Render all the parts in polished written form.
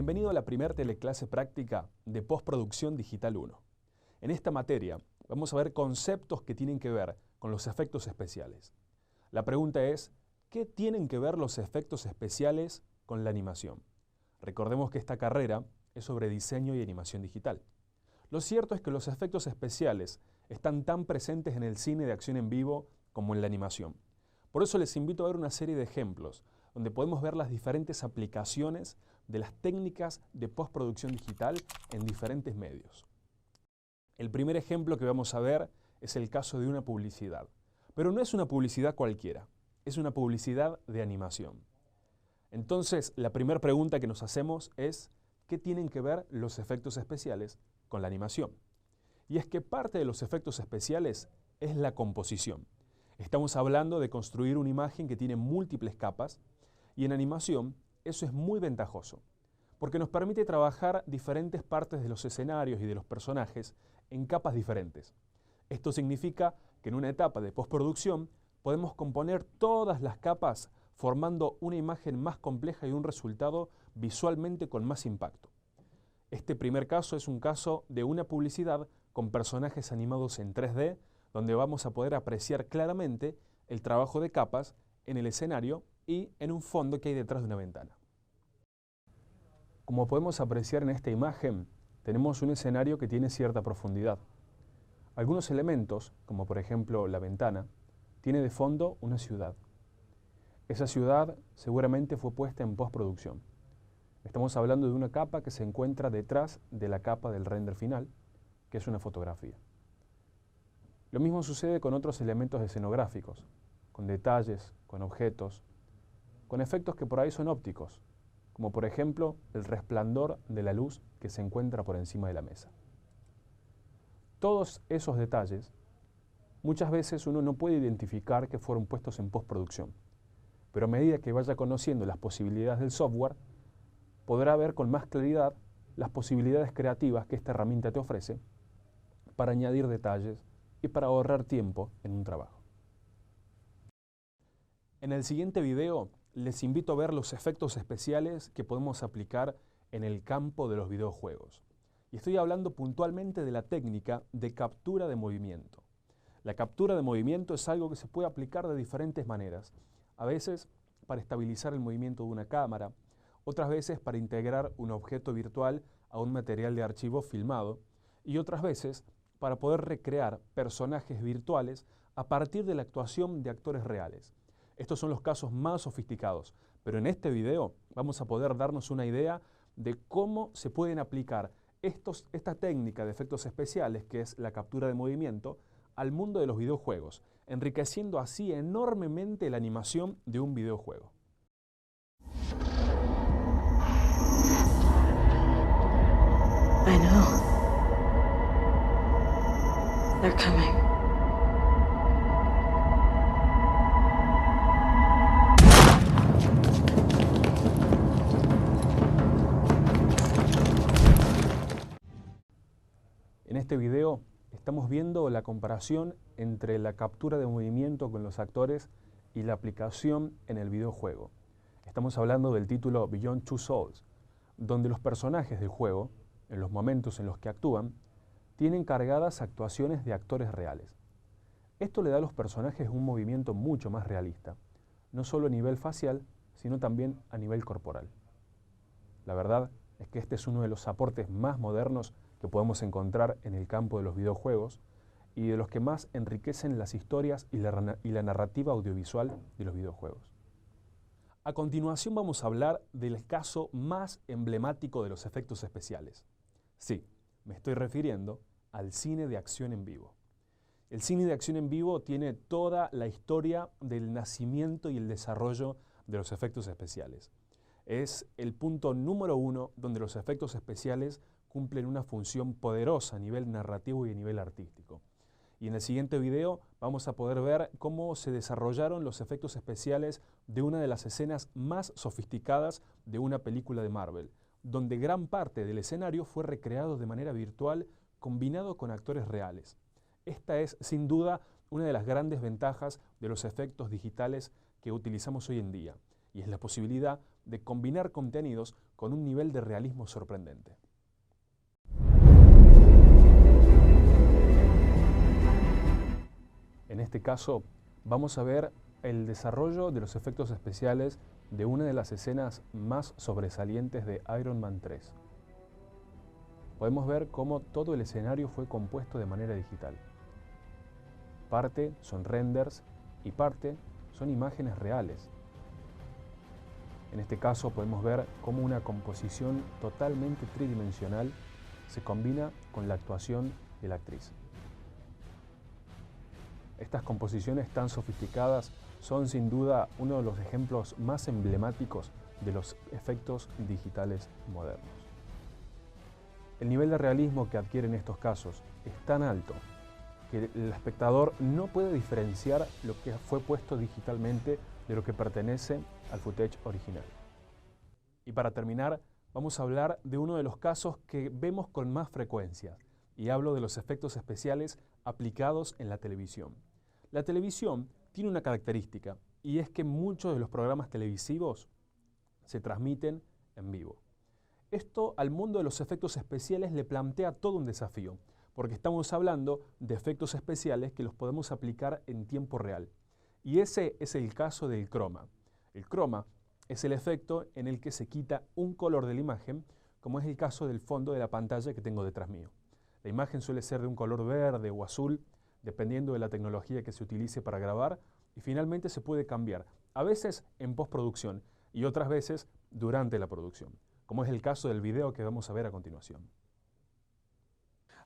Bienvenido a la primera teleclase práctica de Postproducción Digital 1. En esta materia vamos a ver conceptos que tienen que ver con los efectos especiales. La pregunta es, ¿qué tienen que ver los efectos especiales con la animación? Recordemos que esta carrera es sobre diseño y animación digital. Lo cierto es que los efectos especiales están tan presentes en el cine de acción en vivo como en la animación. Por eso les invito a ver una serie de ejemplos donde podemos ver las diferentes aplicaciones de las técnicas de postproducción digital en diferentes medios. El primer ejemplo que vamos a ver es el caso de una publicidad. Pero no es una publicidad cualquiera, es una publicidad de animación. Entonces, la primera pregunta que nos hacemos es, ¿qué tienen que ver los efectos especiales con la animación? Y es que parte de los efectos especiales es la composición. Estamos hablando de construir una imagen que tiene múltiples capas y en animación eso es muy ventajoso porque nos permite trabajar diferentes partes de los escenarios y de los personajes en capas diferentes. Esto significa que en una etapa de postproducción podemos componer todas las capas formando una imagen más compleja y un resultado visualmente con más impacto. Este primer caso es un caso de una publicidad con personajes animados en 3D, donde vamos a poder apreciar claramente el trabajo de capas en el escenario y en un fondo que hay detrás de una ventana. Como podemos apreciar en esta imagen, tenemos un escenario que tiene cierta profundidad. Algunos elementos, como por ejemplo la ventana, tiene de fondo una ciudad. Esa ciudad seguramente fue puesta en postproducción. Estamos hablando de una capa que se encuentra detrás de la capa del render final, que es una fotografía. Lo mismo sucede con otros elementos escenográficos, con detalles, con objetos, con efectos que por ahí son ópticos, como por ejemplo el resplandor de la luz que se encuentra por encima de la mesa. Todos esos detalles, muchas veces uno no puede identificar que fueron puestos en postproducción, pero a medida que vaya conociendo las posibilidades del software, podrá ver con más claridad las posibilidades creativas que esta herramienta te ofrece para añadir detalles y para ahorrar tiempo en un trabajo. En el siguiente video les invito a ver los efectos especiales que podemos aplicar en el campo de los videojuegos. Y estoy hablando puntualmente de la técnica de captura de movimiento. La captura de movimiento es algo que se puede aplicar de diferentes maneras. A veces para estabilizar el movimiento de una cámara, otras veces para integrar un objeto virtual a un material de archivo filmado y otras veces para poder recrear personajes virtuales a partir de la actuación de actores reales. Estos son los casos más sofisticados, pero en este video vamos a poder darnos una idea de cómo se pueden aplicar esta técnica de efectos especiales, que es la captura de movimiento, al mundo de los videojuegos, enriqueciendo así enormemente la animación de un videojuego. I know. They're coming. En este video estamos viendo la comparación entre la captura de movimiento con los actores y la aplicación en el videojuego. Estamos hablando del título Beyond Two Souls, donde los personajes del juego, en los momentos en los que actúan, tienen cargadas actuaciones de actores reales. Esto le da a los personajes un movimiento mucho más realista, no solo a nivel facial, sino también a nivel corporal. La verdad es que este es uno de los aportes más modernos que podemos encontrar en el campo de los videojuegos y de los que más enriquecen las historias y la narrativa audiovisual de los videojuegos. A continuación vamos a hablar del caso más emblemático de los efectos especiales. Sí, me estoy refiriendo al cine de acción en vivo. El cine de acción en vivo tiene toda la historia del nacimiento y el desarrollo de los efectos especiales. Es el punto número 1 donde los efectos especiales cumplen una función poderosa a nivel narrativo y a nivel artístico. Y en el siguiente video vamos a poder ver cómo se desarrollaron los efectos especiales de una de las escenas más sofisticadas de una película de Marvel, donde gran parte del escenario fue recreado de manera virtual combinado con actores reales. Esta es, sin duda, una de las grandes ventajas de los efectos digitales que utilizamos hoy en día, y es la posibilidad de combinar contenidos con un nivel de realismo sorprendente. En este caso, vamos a ver el desarrollo de los efectos especiales de una de las escenas más sobresalientes de Iron Man 3. Podemos ver cómo todo el escenario fue compuesto de manera digital. Parte son renders y parte son imágenes reales. En este caso podemos ver cómo una composición totalmente tridimensional se combina con la actuación de la actriz. Estas composiciones tan sofisticadas son sin duda uno de los ejemplos más emblemáticos de los efectos digitales modernos. El nivel de realismo que adquieren estos casos es tan alto que el espectador no puede diferenciar lo que fue puesto digitalmente de lo que pertenece al footage original. Y para terminar, vamos a hablar de uno de los casos que vemos con más frecuencia, y hablo de los efectos especiales aplicados en la televisión. La televisión tiene una característica, y es que muchos de los programas televisivos se transmiten en vivo. Esto al mundo de los efectos especiales le plantea todo un desafío, porque estamos hablando de efectos especiales que los podemos aplicar en tiempo real. Y ese es el caso del croma. El croma es el efecto en el que se quita un color de la imagen, como es el caso del fondo de la pantalla que tengo detrás mío. La imagen suele ser de un color verde o azul, dependiendo de la tecnología que se utilice para grabar, y finalmente se puede cambiar, a veces en postproducción y otras veces durante la producción, como es el caso del video que vamos a ver a continuación.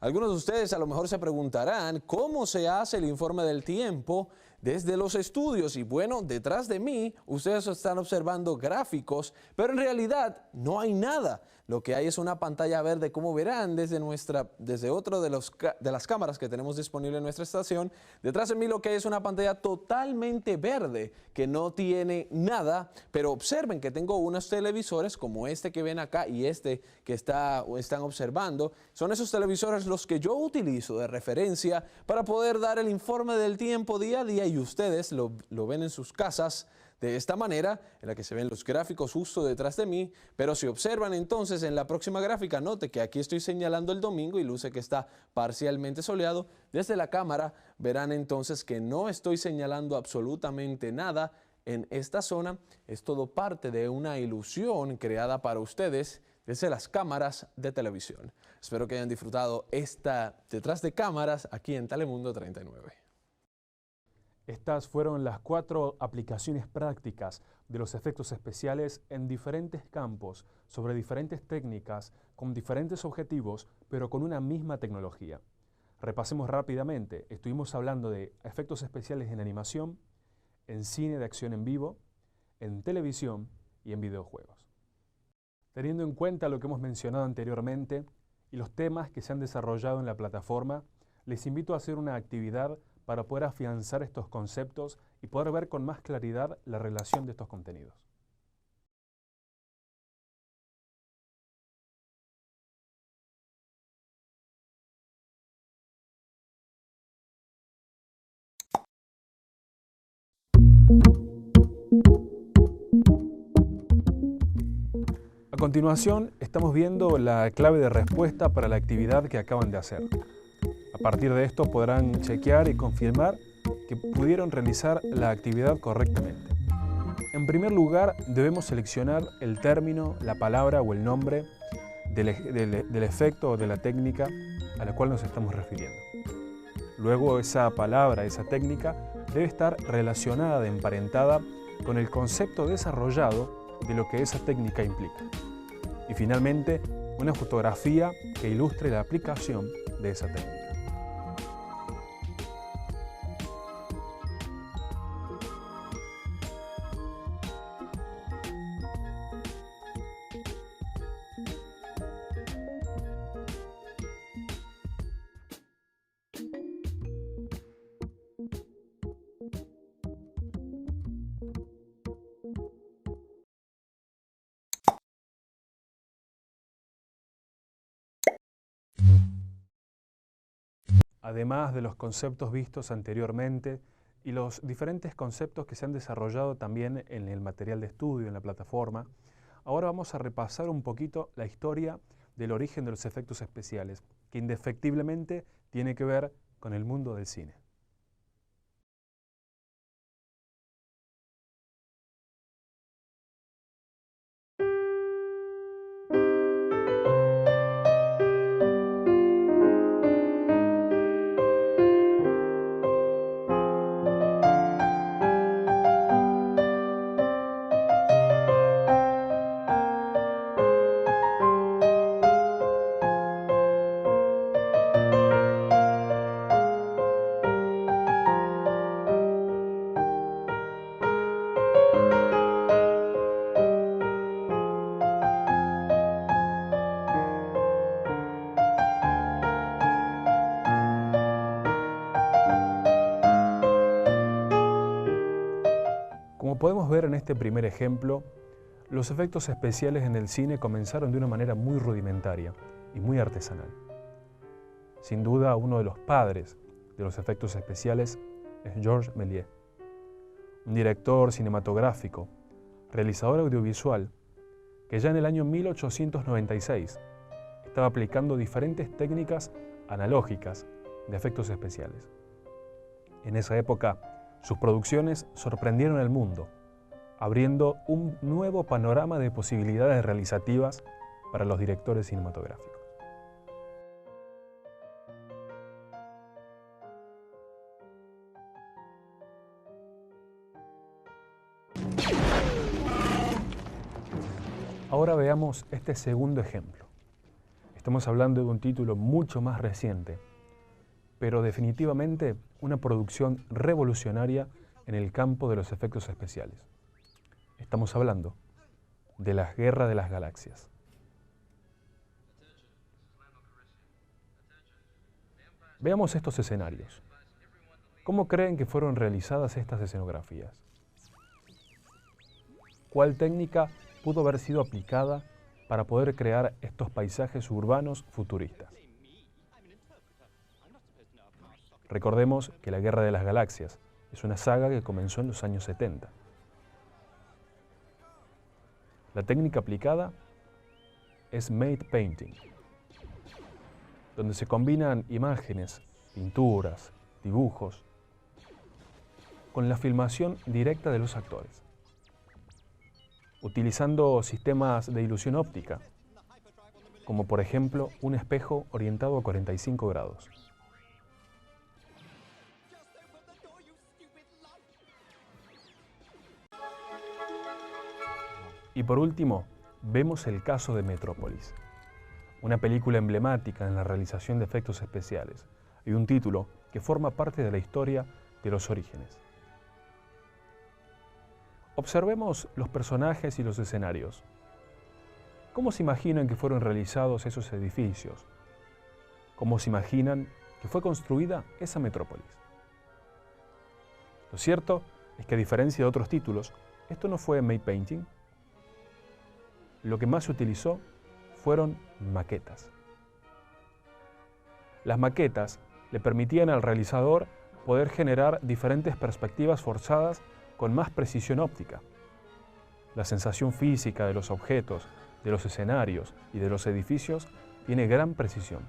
Algunos de ustedes a lo mejor se preguntarán cómo se hace el informe del tiempo desde los estudios. Y bueno, detrás de mí ustedes están observando gráficos, pero en realidad no hay nada. Lo que hay es una pantalla verde, como verán desde otro de las cámaras que tenemos disponible en nuestra estación. Detrás de mí lo que hay es una pantalla totalmente verde que no tiene nada, pero observen que tengo unos televisores como este que ven acá y este que están observando. Son esos televisores los que yo utilizo de referencia para poder dar el informe del tiempo día a día, y ustedes lo ven en sus casas de esta manera, en la que se ven los gráficos justo detrás de mí. Pero si observan entonces en la próxima gráfica, note que aquí estoy señalando el domingo y luce que está parcialmente soleado. Desde la cámara verán entonces que no estoy señalando absolutamente nada en esta zona. Es todo parte de una ilusión creada para ustedes desde las cámaras de televisión. Espero que hayan disfrutado esta detrás de cámaras aquí en Telemundo 39. Estas fueron las 4 aplicaciones prácticas de los efectos especiales en diferentes campos, sobre diferentes técnicas, con diferentes objetivos, pero con una misma tecnología. Repasemos rápidamente. Estuvimos hablando de efectos especiales en animación, en cine de acción en vivo, en televisión y en videojuegos. Teniendo en cuenta lo que hemos mencionado anteriormente y los temas que se han desarrollado en la plataforma, les invito a hacer una actividad para poder afianzar estos conceptos y poder ver con más claridad la relación de estos contenidos. A continuación, estamos viendo la clave de respuesta para la actividad que acaban de hacer. A partir de esto podrán chequear y confirmar que pudieron realizar la actividad correctamente. En primer lugar, debemos seleccionar el término, la palabra o el nombre del efecto o de la técnica a la cual nos estamos refiriendo. Luego, esa palabra, esa técnica, debe estar relacionada, emparentada con el concepto desarrollado de lo que esa técnica implica. Y finalmente, una fotografía que ilustre la aplicación de esa técnica. Además de los conceptos vistos anteriormente y los diferentes conceptos que se han desarrollado también en el material de estudio, en la plataforma, ahora vamos a repasar un poquito la historia del origen de los efectos especiales, que indefectiblemente tiene que ver con el mundo del cine. Como podemos ver en este primer ejemplo, los efectos especiales en el cine comenzaron de una manera muy rudimentaria y muy artesanal. Sin duda, uno de los padres de los efectos especiales es Georges Méliès, un director cinematográfico, realizador audiovisual, que ya en el año 1896 estaba aplicando diferentes técnicas analógicas de efectos especiales. En esa época, sus producciones sorprendieron al mundo, abriendo un nuevo panorama de posibilidades realizativas para los directores cinematográficos. Ahora veamos este segundo ejemplo. Estamos hablando de un título mucho más reciente, pero definitivamente una producción revolucionaria en el campo de los efectos especiales. Estamos hablando de la Guerra de las Galaxias. Veamos estos escenarios. ¿Cómo creen que fueron realizadas estas escenografías? ¿Cuál técnica pudo haber sido aplicada para poder crear estos paisajes urbanos futuristas? Recordemos que la Guerra de las Galaxias es una saga que comenzó en los años 70. La técnica aplicada es matte painting, donde se combinan imágenes, pinturas, dibujos, con la filmación directa de los actores, utilizando sistemas de ilusión óptica, como por ejemplo un espejo orientado a 45 grados. Y por último, vemos el caso de Metrópolis, una película emblemática en la realización de efectos especiales y un título que forma parte de la historia de los orígenes. Observemos los personajes y los escenarios. ¿Cómo se imaginan que fueron realizados esos edificios? ¿Cómo se imaginan que fue construida esa metrópolis? Lo cierto es que a diferencia de otros títulos, esto no fue matte painting. Lo que más se utilizó fueron maquetas. Las maquetas le permitían al realizador poder generar diferentes perspectivas forzadas con más precisión óptica. La sensación física de los objetos, de los escenarios y de los edificios tiene gran precisión.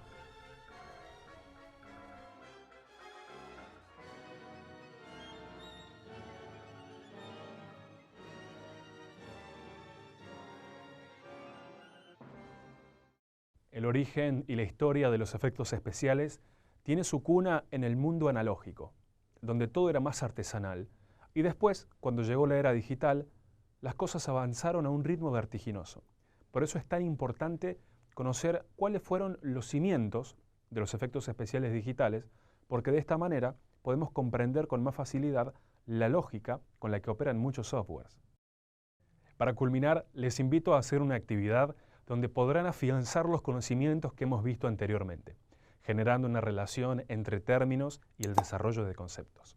El origen y la historia de los efectos especiales tiene su cuna en el mundo analógico, donde todo era más artesanal, y después, cuando llegó la era digital, las cosas avanzaron a un ritmo vertiginoso. Por eso es tan importante conocer cuáles fueron los cimientos de los efectos especiales digitales, porque de esta manera podemos comprender con más facilidad la lógica con la que operan muchos softwares. Para culminar, les invito a hacer una actividad donde podrán afianzar los conocimientos que hemos visto anteriormente, generando una relación entre términos y el desarrollo de conceptos.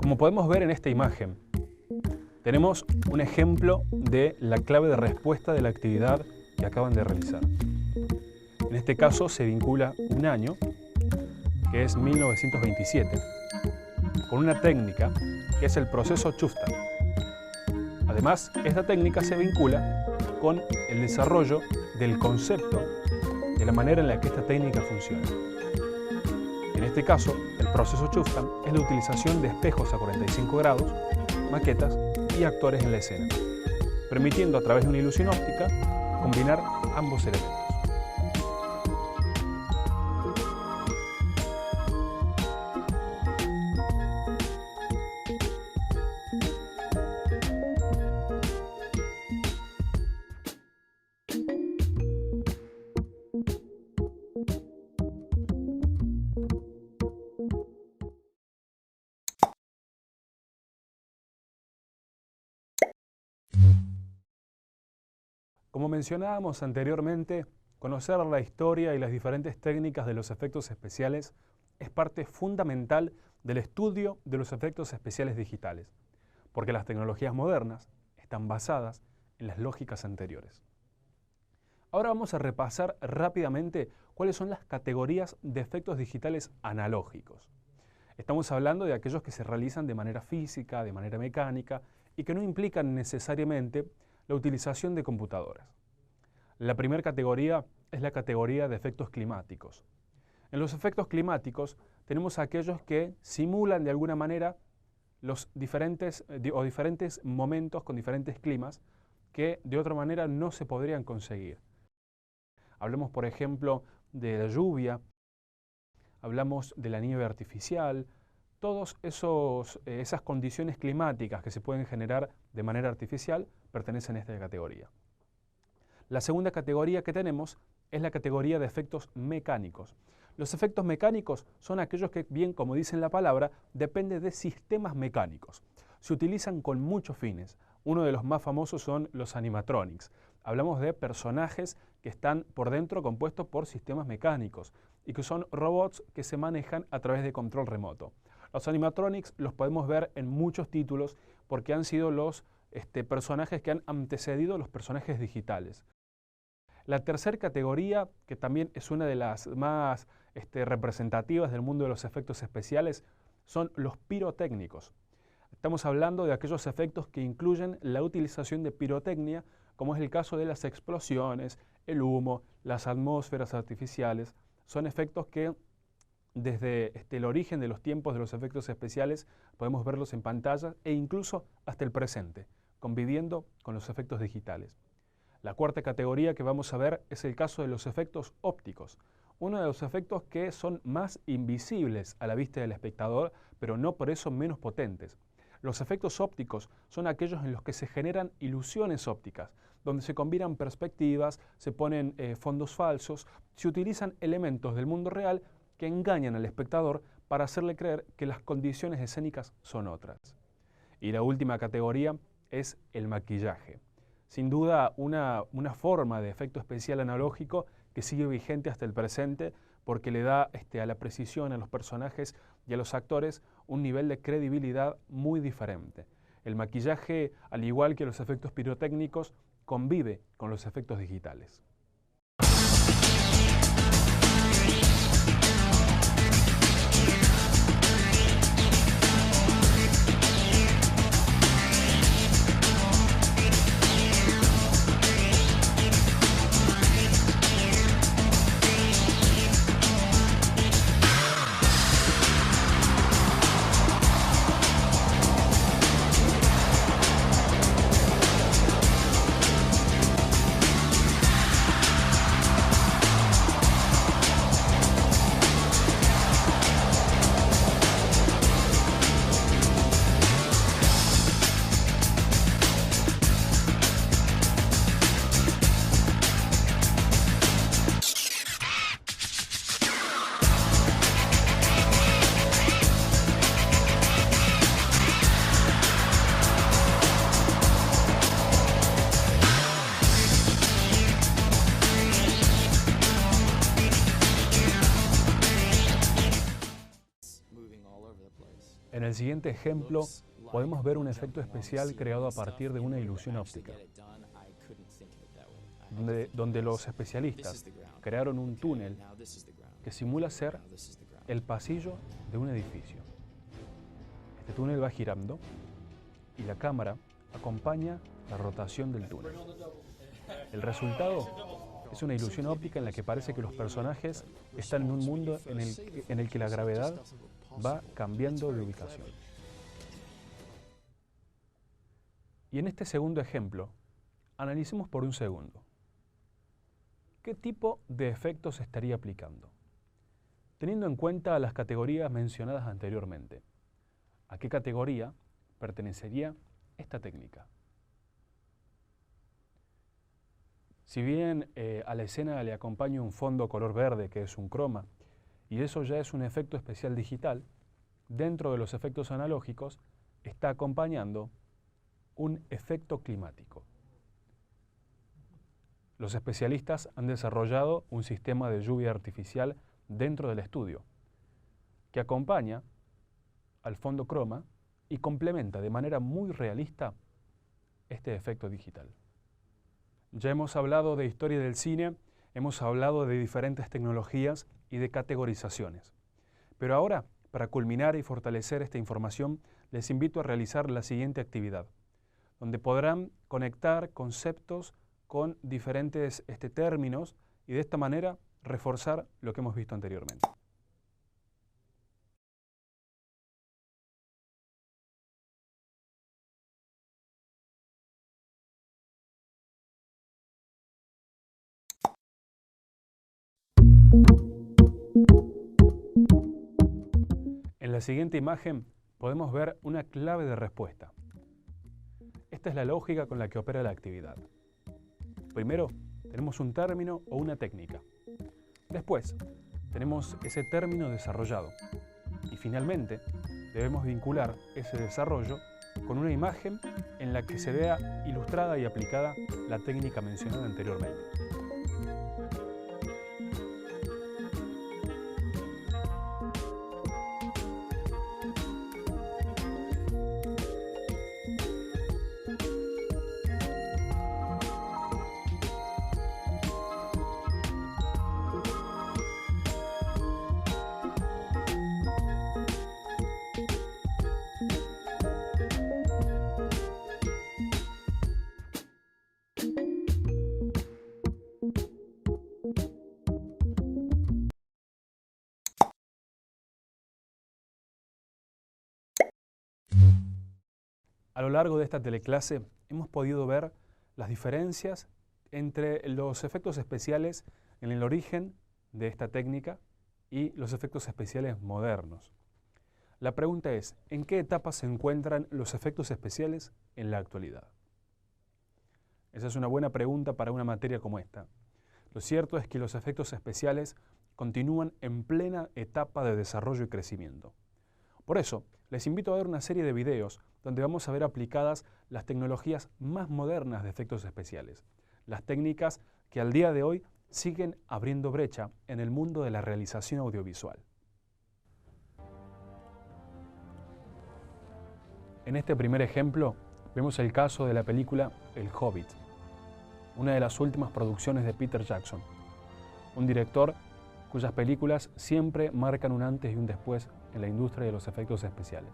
Como podemos ver en esta imagen, Tenemos un ejemplo de la clave de respuesta de la actividad que acaban de realizar. En este caso se vincula un año, que es 1927, con una técnica que es el proceso Chuftan. Además, esta técnica se vincula con el desarrollo del concepto de la manera en la que esta técnica funciona. En este caso, el proceso Chuftan es la utilización de espejos a 45 grados, maquetas y actores en la escena, permitiendo a través de una ilusión óptica combinar ambos elementos. Como mencionábamos anteriormente, conocer la historia y las diferentes técnicas de los efectos especiales es parte fundamental del estudio de los efectos especiales digitales, porque las tecnologías modernas están basadas en las lógicas anteriores. Ahora vamos a repasar rápidamente cuáles son las categorías de efectos digitales analógicos. Estamos hablando de aquellos que se realizan de manera física, de manera mecánica y que no implican necesariamente la utilización de computadoras. La primera categoría es la categoría de efectos climáticos. En los efectos climáticos tenemos aquellos que simulan de alguna manera los diferentes momentos con diferentes climas que de otra manera no se podrían conseguir. Hablamos, por ejemplo, de la lluvia, hablamos de la nieve artificial, todas esas condiciones climáticas que se pueden generar de manera artificial pertenecen a esta categoría. La segunda categoría que tenemos es la categoría de efectos mecánicos. Los efectos mecánicos son aquellos que, bien como dice la palabra, dependen de sistemas mecánicos. Se utilizan con muchos fines. Uno de los más famosos son los animatronics. Hablamos de personajes que están por dentro compuestos por sistemas mecánicos y que son robots que se manejan a través de control remoto. Los animatronics los podemos ver en muchos títulos porque han sido los personajes que han antecedido a los personajes digitales. La tercera categoría, que también es una de las más representativas del mundo de los efectos especiales, son los pirotécnicos. Estamos hablando de aquellos efectos que incluyen la utilización de pirotecnia, como es el caso de las explosiones, el humo, las atmósferas artificiales. Son efectos que desde el origen de los tiempos de los efectos especiales podemos verlos en pantalla e incluso hasta el presente, conviviendo con los efectos digitales. La cuarta categoría que vamos a ver es el caso de los efectos ópticos, uno de los efectos que son más invisibles a la vista del espectador, pero no por eso menos potentes. Los efectos ópticos son aquellos en los que se generan ilusiones ópticas, donde se combinan perspectivas, se ponen fondos falsos, se utilizan elementos del mundo real que engañan al espectador para hacerle creer que las condiciones escénicas son otras. Y la última categoría es el maquillaje. Sin duda una forma de efecto especial analógico que sigue vigente hasta el presente porque le da a la precisión a los personajes y a los actores un nivel de credibilidad muy diferente. El maquillaje, al igual que los efectos pirotécnicos, convive con los efectos digitales. En el siguiente ejemplo podemos ver un efecto especial creado a partir de una ilusión óptica, donde los especialistas crearon un túnel que simula ser el pasillo de un edificio. Este túnel va girando y la cámara acompaña la rotación del túnel. El resultado es una ilusión óptica en la que parece que los personajes están en un mundo en el que la gravedad va cambiando de ubicación. Y en este segundo ejemplo, analicemos por un segundo. ¿Qué tipo de efectos estaría aplicando? Teniendo en cuenta las categorías mencionadas anteriormente, ¿a qué categoría pertenecería esta técnica? Si bien a la escena le acompaña un fondo color verde, que es un croma, y eso ya es un efecto especial digital, dentro de los efectos analógicos está acompañando un efecto climático. Los especialistas han desarrollado un sistema de lluvia artificial dentro del estudio, que acompaña al fondo croma y complementa de manera muy realista este efecto digital. Ya hemos hablado de historia del cine, hemos hablado de diferentes tecnologías y de categorizaciones. Pero ahora, para culminar y fortalecer esta información, les invito a realizar la siguiente actividad, donde podrán conectar conceptos con diferentes términos y de esta manera reforzar lo que hemos visto anteriormente. En la siguiente imagen podemos ver una clave de respuesta. Esta es la lógica con la que opera la actividad. Primero, tenemos un término o una técnica. Después, tenemos ese término desarrollado. Y finalmente, debemos vincular ese desarrollo con una imagen en la que se vea ilustrada y aplicada la técnica mencionada anteriormente. A lo largo de esta teleclase hemos podido ver las diferencias entre los efectos especiales en el origen de esta técnica y los efectos especiales modernos. La pregunta es, ¿en qué etapa se encuentran los efectos especiales en la actualidad? Esa es una buena pregunta para una materia como esta. Lo cierto es que los efectos especiales continúan en plena etapa de desarrollo y crecimiento. Por eso, les invito a ver una serie de videos donde vamos a ver aplicadas las tecnologías más modernas de efectos especiales, las técnicas que al día de hoy siguen abriendo brecha en el mundo de la realización audiovisual. En este primer ejemplo vemos el caso de la película El Hobbit, una de las últimas producciones de Peter Jackson, un director cuyas películas siempre marcan un antes y un después en la industria de los efectos especiales.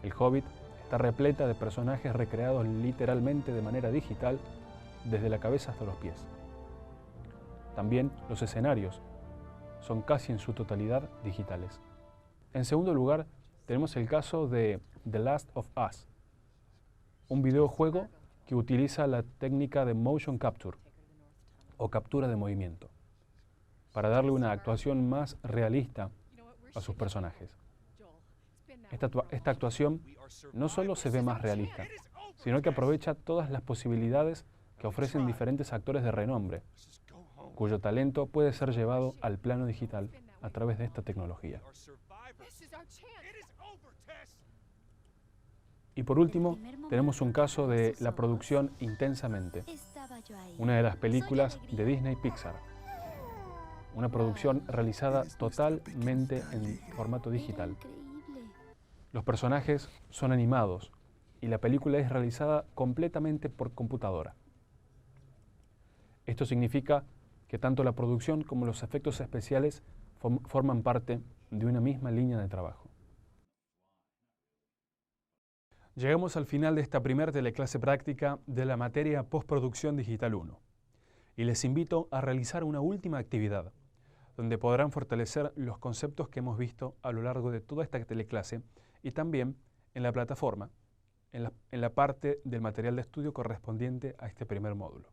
El Hobbit está repleta de personajes recreados literalmente de manera digital, desde la cabeza hasta los pies. También los escenarios son casi en su totalidad digitales. En segundo lugar, tenemos el caso de The Last of Us, un videojuego que utiliza la técnica de motion capture o captura de movimiento para darle una actuación más realista a sus personajes. Esta actuación no solo se ve más realista, sino que aprovecha todas las posibilidades que ofrecen diferentes actores de renombre, cuyo talento puede ser llevado al plano digital a través de esta tecnología. Y por último, tenemos un caso de la producción Intensamente, una de las películas de Disney Pixar. Una producción realizada totalmente en formato digital. Los personajes son animados y la película es realizada completamente por computadora. Esto significa que tanto la producción como los efectos especiales forman parte de una misma línea de trabajo. Llegamos al final de esta primera teleclase práctica de la materia Postproducción Digital 1 y les invito a realizar una última actividad donde podrán fortalecer los conceptos que hemos visto a lo largo de toda esta teleclase y también en la plataforma, en la parte del material de estudio correspondiente a este primer módulo.